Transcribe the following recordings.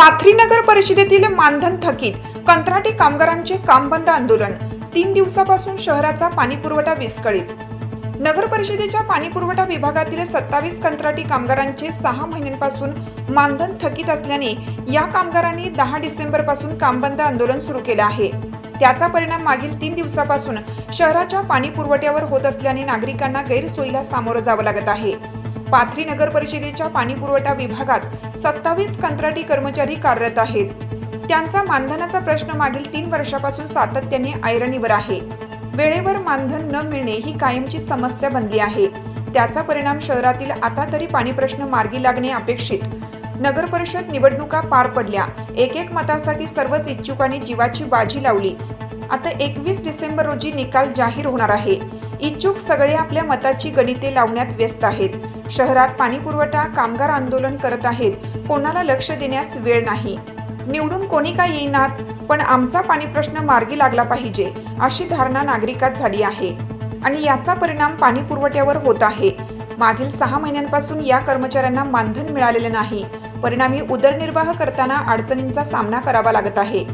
पाथरी नगर परिषदेतील मानधन थकीत कंत्राटी कामगारांचे काम बंद आंदोलन 3 दिवसापासून शहराचा पाणी पुरवठा विस्कळीत। नगर परिषदेच्या पाणी पुरवठा विभागातील 27 कंत्राटी कामगारांचे 6 महिन्यांपासून मानधन थकीत असल्याने या कामगारांनी 10 डिसेंबर पासून काम बंद आंदोलन सुरू केले आहे। त्याचा परिणाम मागील 3 दिवसापासून शहराच्या पाणी पुरवठ्यावर होत असल्याने नागरिकांना गैरसोयीला सामोरं जावं लागत आहे। पाथरी नगर परिषदेच्या पाणी पुरवठा विभागात 27 कंत्राटी कर्मचारी कार्यरत आहेत। त्यांचा मानधनाचा प्रश्न मागील 3 वर्षापासून सातत्याने ऐरणीवर आहे। वेळेवर मानधन न मिळणे ही कायमची समस्या बनली आहे। त्याचा परिणाम शहरातील आता तरी पाणी प्रश्न मार्गी लागणे अपेक्षित। नगर परिषद निवडणुका पार पडल्या, एक मतासाठी सर्वच इच्छुकांनी जीवाची बाजी लावली। आता 21 डिसेंबर रोजी निकाल जाहीर होणार आहे। इच्छुक सगळे आपल्या मताची गणिते लावण्यात व्यस्त आहेत। शहरात पाणी पुरवठा कामगार आंदोलन करत आहेत, कोणाला लक्ष देण्यास वेळ नाही। निवडून कोणी काय येईनात, पण आमचा पाणी प्रश्न मार्गी लागला पाहिजे अशी धारणा नागरिकात झाली आहे आणि याचा परिणाम पाणी पुरवठ्यावर होत आहे। मागील 6 महिन्यांपासून या कर्मचाऱ्यांना मानधन मिळालेले नाही, परिणामी उदरनिर्वाह करताना अडचणींचा सामना करावा लागत आहे।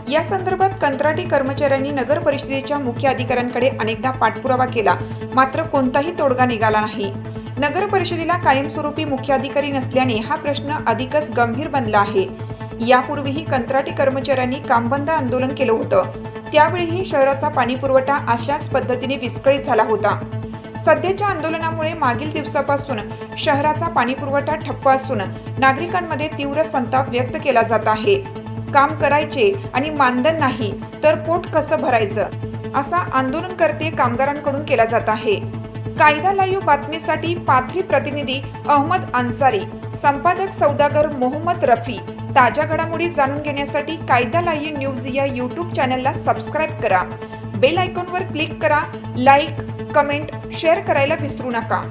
या संदर्भात कंत्राटी कर्मचाऱ्यांनी नगर परिषदेच्या मुख्य अधिकाऱ्यांकडे अनेकदा पाठपुरावा केला, मात्र कोणताही तोडगा निघाला नाही। नगर परिषदेला कायमस्वरूपी मुख्य अधिकारी नसल्याने हा प्रश्न अधिकच गंभीर बनला आहे। यापूर्वीही कंत्राटी कर्मचाऱ्यांनी कामबंद आंदोलन केलं होतं, त्यावेळीही शहराचा पाणी पुरवठा अशाच पद्धतीने विस्कळीत झाला होता। सध्याच्या आंदोलनामुळे मागील दिवसापासून शहराचा पाणी पुरवठा ठप्प असून नागरिकांमध्ये तीव्र संताप व्यक्त केला जात आहे। काम करायचे आणि मानधन नाही तर पोट कसं भरायचं असा आंदोलनकर्ते कामगारांकडून केला जात आहे। कायदा लाईव्ह बातमीसाठी पाथरी प्रतिनिधी अहमद अन्सारी, संपादक सौदागर मोहम्मद रफी। ताज्या घडामोडी जाणून घेण्यासाठी कायदा लाईव्ह न्यूज या YouTube चॅनलला सबस्क्राईब करा। बेल आयकॉनवर क्लिक करा। लाईक, कमेंट, शेअर करायला विसरू नका।